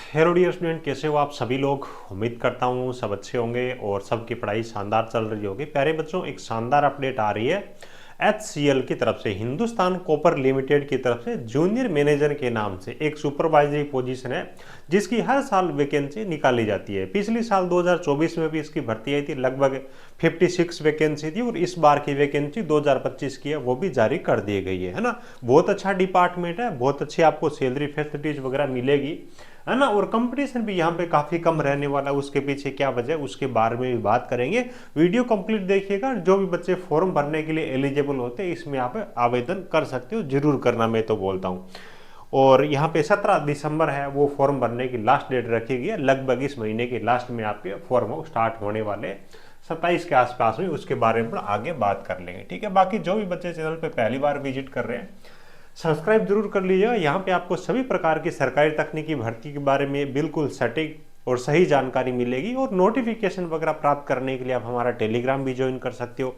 Hello dear student, कैसे हो आप सभी लोग। उम्मीद करता हूँ सब अच्छे होंगे और सबकी पढ़ाई शानदार चल रही होगी। प्यारे बच्चों, एक शानदार अपडेट आ रही है HCL की तरफ से, हिंदुस्तान कॉपर लिमिटेड की तरफ से जूनियर मैनेजर के नाम से एक सुपरवाइजरी पोजीशन है जिसकी हर साल वैकेंसी निकाली जाती है। पिछली साल 2024 में भी इसकी भर्ती आई थी, लगभग 56 वैकेंसी थी और इस बार की वैकेंसी 2025 की है वो भी जारी कर दी गई है ना। बहुत अच्छा डिपार्टमेंट है, बहुत अच्छी आपको सैलरी फैसिलिटीज वगैरह मिलेगी, है ना। और कंपटीशन भी यहाँ पे काफी कम रहने वाला है। उसके पीछे क्या वजह है उसके बारे में भी बात करेंगे। वीडियो कंप्लीट देखिएगा। जो भी बच्चे फॉर्म भरने के लिए एलिजिबल होते हैं इसमें यहाँ पे आवेदन कर सकते हो, जरूर करना, मैं तो बोलता हूँ। और यहाँ पे 17 दिसंबर है वो फॉर्म भरने की लास्ट डेट रखी गई है। लगभग इस महीने के लास्ट में आपके फॉर्म स्टार्ट होने वाले 27 के आसपास में, उसके बारे में आगे बात कर लेंगे, ठीक है। बाकी जो भी बच्चे चैनल पे पहली बार विजिट कर रहे हैं सब्सक्राइब जरूर कर लीजिएगा। यहाँ पे आपको सभी प्रकार की सरकारी तकनीकी भर्ती के बारे में बिल्कुल सटीक और सही जानकारी मिलेगी। और नोटिफिकेशन वगैरह प्राप्त करने के लिए आप हमारा टेलीग्राम भी ज्वाइन कर सकते हो,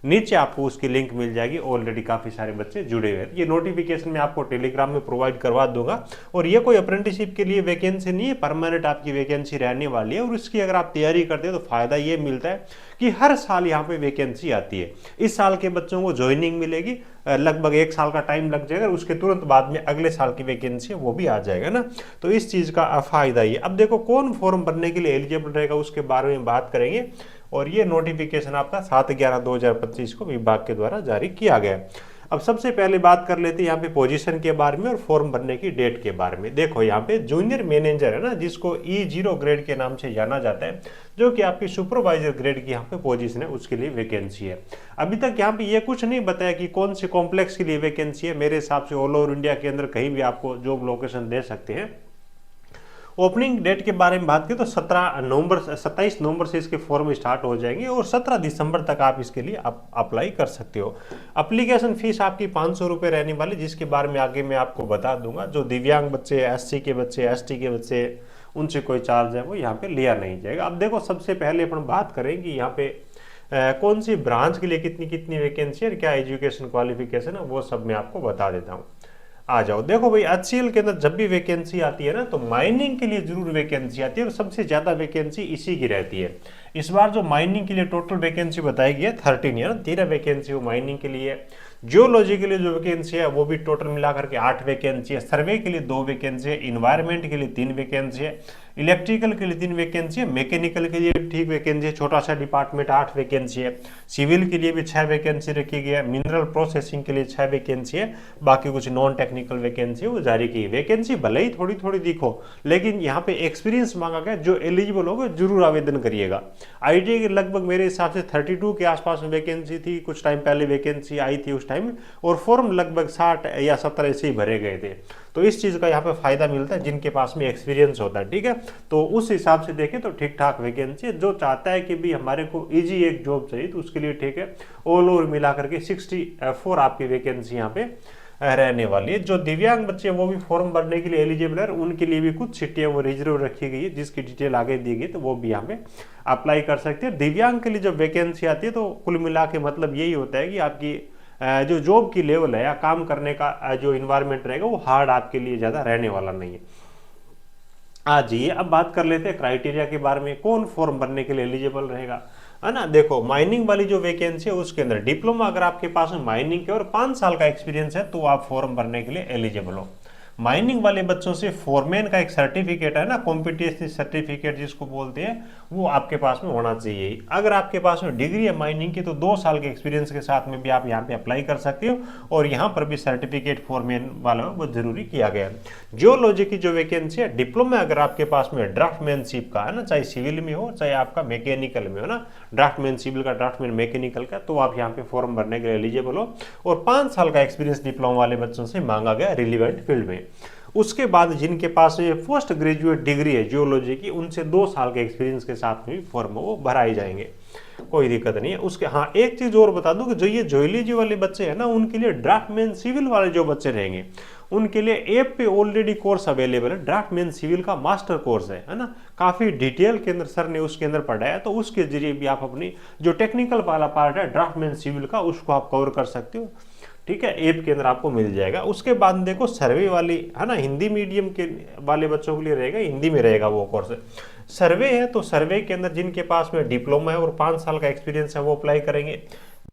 नीचे आपको उसकी लिंक मिल जाएगी। ऑलरेडी काफ़ी सारे बच्चे जुड़े हुए हैं। ये नोटिफिकेशन मैं आपको टेलीग्राम में प्रोवाइड करवा दूंगा। और ये कोई अप्रेंटिसशिप के लिए वैकेंसी नहीं है, परमानेंट आपकी वैकेंसी रहने वाली है। और इसकी अगर आप तैयारी करते हो तो फायदा ये मिलता है कि हर साल यहाँ पे वैकेंसी आती है। इस साल के बच्चों को ज्वाइनिंग मिलेगी, लगभग 1 साल का टाइम लग जाएगा, उसके तुरंत बाद में अगले साल की वैकेंसी है वो भी आ जाएगा ना। तो इस चीज़ का फायदा ये। अब देखो कौन फॉर्म भरने के लिए एलिजिबल रहेगा उसके बारे में बात करेंगे। और ये नोटिफिकेशन आपका 7/11/2025 को विभाग के द्वारा जारी किया गया है। अब सबसे पहले बात कर लेते हैं यहाँ पे पोजीशन के बारे में और फॉर्म भरने की डेट के बारे में। देखो यहाँ पे जूनियर मैनेजर है ना, जिसको E0 ग्रेड के नाम से जाना जाता है, जो कि आपकी सुपरवाइजर ग्रेड की यहाँ पे पोजीशन है, उसके लिए वैकेंसी है। अभी तक यहाँ पे ये कुछ नहीं बताया कि कौन से कॉम्प्लेक्स के लिए वैकेंसी है। मेरे हिसाब से ऑल ओवर इंडिया के अंदर कहीं भी आपको जॉब लोकेशन दे सकते हैं। ओपनिंग डेट के बारे में बात करें तो 27 नवंबर से इसके फॉर्म स्टार्ट हो जाएंगे और 17 दिसंबर तक आप इसके लिए अप्लाई कर सकते हो। एप्लीकेशन फीस आपकी 500 रुपये रहने वाली, जिसके बारे में आगे मैं आपको बता दूंगा। जो दिव्यांग बच्चे, SC के बच्चे, ST के बच्चे, उनसे कोई चार्ज है वो यहाँ पे लिया नहीं जाएगा। अब देखो सबसे पहले अपन बात करें कि यहाँ पे कौन सी ब्रांच के लिए कितनी कितनी वैकेंसी है और क्या एजुकेशन क्वालिफिकेशन है, वो सब मैं आपको बता देता हूँ। आ जाओ। देखो भाई, HCL के अंदर जब भी वैकेंसी आती है ना तो माइनिंग के लिए जरूर वैकेंसी आती है और सबसे ज्यादा वैकेंसी इसी की रहती है। इस बार जो माइनिंग के लिए टोटल वैकेंसी बताई गई है 13 है ना, 13 वैकेंसी वो माइनिंग के लिए। जियोलॉजी के लिए जो वैकेंसी है वो भी टोटल मिलाकर के 8 वैकेंसी है। सर्वे के लिए 2 वैकेंसी है, इन्वायरमेंट के लिए 3 वैकेंसी है, इलेक्ट्रिकल के लिए 3 वैकेंसी है, मैकेनिकल के लिए ठीक वैकेंसी है, छोटा सा डिपार्टमेंट 8 वैकेंसी है, सिविल के लिए भी 6 वैकेंसी रखी गई है, मिनरल प्रोसेसिंग के लिए 6 वैकेंसी है, बाकी कुछ नॉन टेक्निकल वैकेंसी वो जारी की। वैकेंसी भले ही थोड़ी थोड़ी दिखो लेकिन यहाँ पे एक्सपीरियंस मांगा गया। जो एलिजिबल होगा जरूर आवेदन करिएगा। ITA के लगभग मेरे हिसाब से 32 के आसपास में वैकेंसी थी, कुछ टाइम पहले वैकेंसी आई थी उस टाइम, और फॉर्म लगभग 60 या 70 ऐसे ही भरे गए थे। तो इस चीज़ का यहाँ पे फायदा मिलता है जिनके पास में एक्सपीरियंस होता है, ठीक है। तो उस हिसाब से देखें तो ठीक ठाक वैकेंसी है। जो चाहता है कि भी हमारे को इजी एक जॉब चाहिए तो उसके लिए ठीक है। ऑल ओवर मिला करके 64 आपकी वैकेंसी यहाँ पे रहने वाली है। जो दिव्यांग बच्चे वो भी फॉर्म भरने के लिए एलिजिबल है, उनके लिए भी कुछ सीटें वो रिजर्व रखी गई है, जिसकी डिटेल आगे दी गई तो वो भी यहाँ पे अप्लाई कर सकते हैं। दिव्यांग के लिए जब वैकेंसी आती है तो कुल मिला के मतलब यही होता है कि आपकी जो जॉब की लेवल है या काम करने का जो इन्वायरमेंट रहेगा वो हार्ड आपके लिए ज़्यादा रहने वाला नहीं है। आज ये अब बात कर लेते हैं क्राइटेरिया के बारे में, कौन फॉर्म भरने के लिए एलिजिबल रहेगा, है ना। देखो माइनिंग वाली जो वैकेंसी है उसके अंदर डिप्लोमा अगर आपके पास में माइनिंग के और 5 साल का एक्सपीरियंस है तो आप फॉर्म भरने के लिए एलिजिबल हो। माइनिंग वाले बच्चों से फोरमैन का एक सर्टिफिकेट है ना, कॉम्पिटेंसी सर्टिफिकेट जिसको बोलते हैं, वो आपके पास में होना चाहिए। अगर आपके पास में डिग्री है माइनिंग की तो 2 साल के एक्सपीरियंस के साथ में भी आप यहाँ पे अप्लाई कर सकते हो। और यहाँ पर भी सर्टिफिकेट फोरमैन वाला वो जरूरी किया गया है। जियोलॉजी की जो वैकेंसी है, डिप्लोमा अगर आपके पास में ड्राफ्टमैनशिप का है ना, चाहे सिविल में हो चाहे आपका मैकेनिकल में हो ना, ड्राफ्टमैन सिविल का, ड्राफ्टमैन मैकेनिकल का, तो आप यहाँ पे फॉर्म भरने के लिए एलिजिबल हो। और 5 साल का एक्सपीरियंस डिप्लोमा वाले बच्चों से मांगा गया रिलीवेंट फील्ड में। उसके बाद जिनके पास में पोस्ट ग्रेजुएट डिग्री है जियोलॉजी की, उनसे 2 साल के एक्सपीरियंस के साथ में फॉर्म वो भराए जाएंगे, कोई दिक्कत नहीं है उसके। हाँ, एक चीज और बता दूं कि जो ये जियोलॉजी वाले बच्चे हैं ना, उनके लिए ड्राफ्टमैन सिविल वाले जो बच्चे रहेंगे उनके लिए ऐप पे ऑलरेडी कोर्स अवेलेबल है। ड्राफ्टमैन सिविल का मास्टर कोर्स है ना, काफी डिटेल के अंदर सर ने उसके अंदर पढ़ाया, तो उसके जरिए भी आप अपनी जो टेक्निकल वाला पार्ट है ड्राफ्टमैन सिविल का उसको आप कवर कर सकते हो, ठीक है, ऐप के अंदर आपको मिल जाएगा। उसके बाद देखो सर्वे वाली है ना, हिंदी मीडियम के वाले बच्चों के लिए रहेगा, हिंदी में रहेगा वो कोर्स। सर्वे है तो सर्वे के अंदर जिनके पास में डिप्लोमा है और 5 साल का एक्सपीरियंस है वो अप्लाई करेंगे।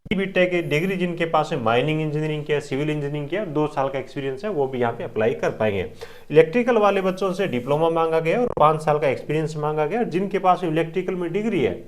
बीटेक की डिग्री जिनके पास है, माइनिंग इंजीनियरिंग किया, सिविल इंजीनियरिंग किया, 2 साल का एक्सपीरियंस है, वो भी यहाँ पे अप्लाई कर पाएंगे। इलेक्ट्रिकल वाले बच्चों से डिप्लोमा मांगा गया और 5 साल का एक्सपीरियंस मांगा गया। जिनके पास इलेक्ट्रिकल में डिग्री है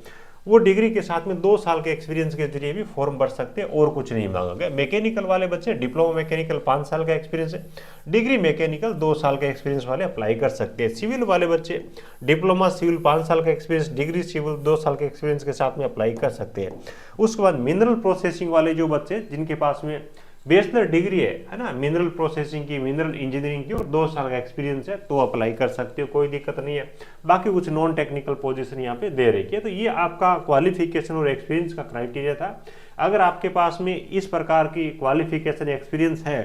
वो डिग्री के साथ में 2 साल के एक्सपीरियंस के जरिए भी फॉर्म भर सकते हैं और कुछ नहीं मांगा गया। मैकेनिकल वाले बच्चे डिप्लोमा मैकेनिकल 5 साल का एक्सपीरियंस है, डिग्री मैकेनिकल 2 साल के एक्सपीरियंस वाले अप्लाई कर सकते हैं। सिविल वाले बच्चे डिप्लोमा सिविल 5 साल का एक्सपीरियंस, डिग्री सिविल 2 साल के एक्सपीरियंस के साथ में अप्लाई कर सकते हैं। उसके बाद मिनरल प्रोसेसिंग वाले जो बच्चे जिनके पास में बैचलर डिग्री है ना, मिनरल प्रोसेसिंग की, मिनरल इंजीनियरिंग की और 2 साल का एक्सपीरियंस है तो अप्लाई कर सकते हो, कोई दिक्कत नहीं है। बाकी कुछ नॉन टेक्निकल पोजीशन यहाँ पे दे रखी है। तो ये आपका क्वालिफिकेशन और एक्सपीरियंस का क्राइटेरिया था। अगर आपके पास में इस प्रकार की क्वालिफिकेशन एक्सपीरियंस है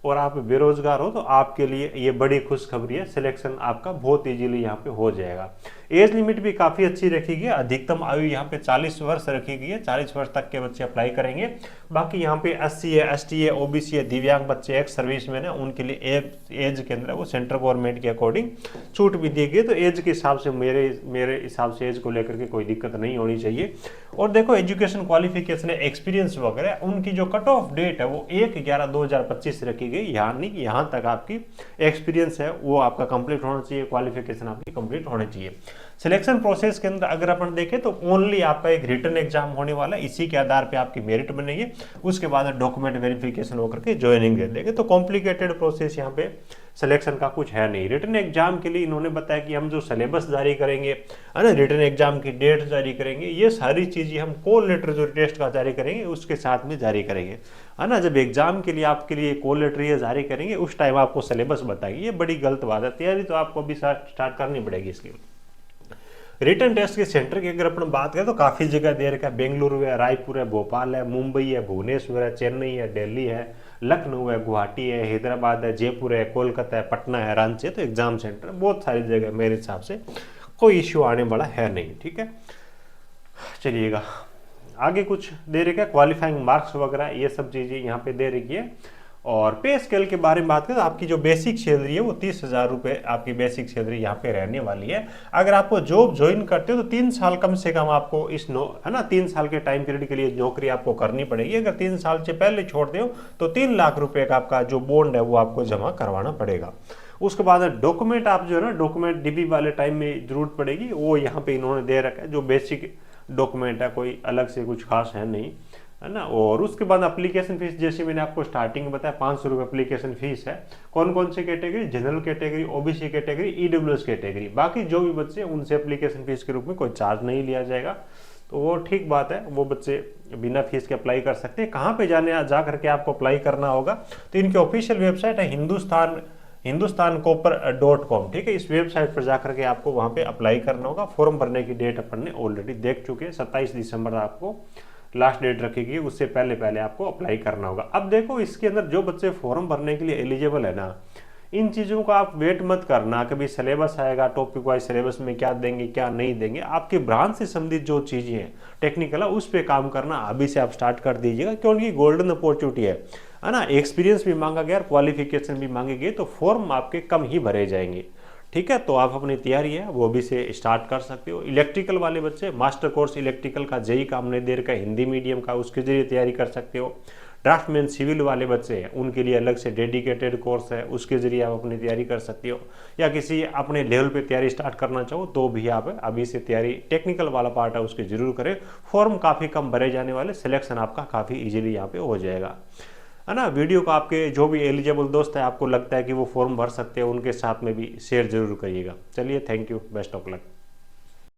और आप बेरोजगार हो तो आपके लिए ये बड़ी खुशखबरी है, सिलेक्शन आपका बहुत इजीली यहाँ पे हो जाएगा। एज लिमिट भी काफ़ी अच्छी रखी गई है, अधिकतम आयु यहाँ पे 40 वर्ष रखी गई है, 40 वर्ष तक के बच्चे अप्लाई करेंगे। बाकी यहाँ पे SC है, ST है, OBC है, दिव्यांग बच्चे, एक्स सर्विसमैन है, उनके लिए एज के अंदर वो सेंट्रल गवर्नमेंट के अकॉर्डिंग छूट भी दी गई। तो एज के हिसाब से मेरे हिसाब से एज को लेकर के कोई दिक्कत नहीं होनी चाहिए। और देखो एजुकेशन क्वालिफिकेशन है, एक्सपीरियंस वगैरह, उनकी जो कट ऑफ डेट है वो 1/11/2025 रखी गई। यानी कि यहाँ तक आपकी एक्सपीरियंस है वो आपका कंप्लीट होना चाहिए, क्वालिफिकेशन आपकी कंप्लीट होनी चाहिए। सिलेक्शन प्रोसेस के अंदर अगर अपन देखें तो ओनली आपका एक रिटन एग्जाम होने वाला है, इसी के आधार पे आपकी मेरिट बनेगी। उसके बाद डॉक्यूमेंट वेरिफिकेशन होकर के ज्वाइनिंग दे देंगे। तो कॉम्प्लिकेटेड प्रोसेस यहाँ पे सिलेक्शन का कुछ है नहीं। रिटन एग्जाम के लिए इन्होंने बताया कि हम जो सिलेबस जारी करेंगे है ना, रिटन एग्जाम की डेट जारी करेंगे, ये सारी चीज़ें हम कॉल लेटर जो टेस्ट का जारी करेंगे उसके साथ में जारी करेंगे, है ना। जब एग्जाम के लिए आपके लिए कॉल लेटर ये जारी करेंगे उस टाइम आपको सिलेबस बताएंगे। ये बड़ी गलत बात है, तैयारी तो आपको अभी स्टार्ट करनी पड़ेगी इसकी। रिटर्न टेस्ट के सेंटर की अगर अपन बात करें तो काफ़ी जगह दे रखा है, बेंगलुरु है, रायपुर है, भोपाल है, मुंबई है, भुवनेश्वर है, चेन्नई है, दिल्ली है, लखनऊ है, गुवाहाटी है, हैदराबाद है, जयपुर है, कोलकाता है, पटना है, रांची है। तो एग्जाम सेंटर बहुत सारी जगह मेरे हिसाब से कोई इश्यू आने वाला है नहीं, ठीक है। चलिएगा आगे कुछ दे रखा है, क्वालिफाइंग मार्क्स वगैरह ये सब चीज़ें यहाँ पे दे रखी है। और पे स्केल के बारे में बात करें तो आपकी जो बेसिक सैलरी है वो 30,000 रुपये आपकी बेसिक सैलरी यहाँ पे रहने वाली है। अगर आपको जॉब ज्वाइन करते हो तो 3 साल कम से कम आपको है ना 3 साल के टाइम पीरियड के लिए नौकरी आपको करनी पड़ेगी। अगर 3 साल से पहले छोड़ते हो तो 3 लाख रुपये का आपका जो बॉन्ड है वो आपको जमा करवाना पड़ेगा। उसके बाद डॉक्यूमेंट आप जो है ना, डॉक्यूमेंट DB वाले टाइम में जरूरत पड़ेगी, वो यहाँ पे इन्होंने दे रखा है। जो बेसिक डॉक्यूमेंट है कोई अलग से कुछ खास है नहीं, है ना। और उसके बाद एप्लीकेशन फीस जैसे मैंने आपको स्टार्टिंग में बताया 500 रुपये एप्लीकेशन फीस है। कौन कौन सी category, general category, OBC category, EWS category, बाकी जो भी बच्चे उनसे एप्लीकेशन फीस के रूप में कोई चार्ज नहीं लिया जाएगा। तो वो ठीक बात है, वो बच्चे बिना फीस के अप्लाई कर सकते हैं। कहाँ पे जा करके आपको अप्लाई करना होगा तो इनकी ऑफिशियल वेबसाइट है hindustancopper.com, ठीक है। इस वेबसाइट पर जाकर के आपको वहाँ पे अप्लाई करना होगा। फॉर्म भरने की डेट अपन ने ऑलरेडी देख चुके हैं, 27 दिसंबर आपको लास्ट डेट रखेगी, उससे पहले आपको अप्लाई करना होगा। अब देखो इसके अंदर जो बच्चे फॉर्म भरने के लिए एलिजिबल है ना, इन चीज़ों का आप वेट मत करना कभी सिलेबस आएगा, टॉपिक वाइज सिलेबस में क्या देंगे क्या नहीं देंगे। आपके ब्रांच से संबंधित जो चीज़ें हैं टेक्निकल है उस पर काम करना अभी से आप स्टार्ट कर दीजिएगा, क्योंकि गोल्डन अपॉर्चुनिटी है ना। एक्सपीरियंस भी मांगा गया और क्वालिफिकेशन भी मांगी गई, तो फॉर्म आपके कम ही भरे जाएंगे, ठीक है। तो आप अपनी तैयारी है वो भी से स्टार्ट कर सकते हो। इलेक्ट्रिकल वाले बच्चे मास्टर कोर्स इलेक्ट्रिकल का JEE का हमने दे रखा है हिंदी मीडियम का, उसके जरिए तैयारी कर सकते हो। ड्राफ्टमैन सिविल वाले बच्चे हैं उनके लिए अलग से डेडिकेटेड कोर्स है, उसके जरिए आप अपनी तैयारी कर सकते हो। या किसी अपने लेवल पे तैयारी स्टार्ट करना चाहो तो भी आप अभी से तैयारी टेक्निकल वाला पार्ट है उसके जरूर करें। फॉर्म काफ़ी कम भरे जाने वाले, सिलेक्शन आपका काफ़ी ईजिली यहाँ पे हो जाएगा, है ना। वीडियो को आपके जो भी एलिजिबल दोस्त है आपको लगता है कि वो फॉर्म भर सकते हैं उनके साथ में भी शेयर जरूर करिएगा। चलिए, thank you, best of luck.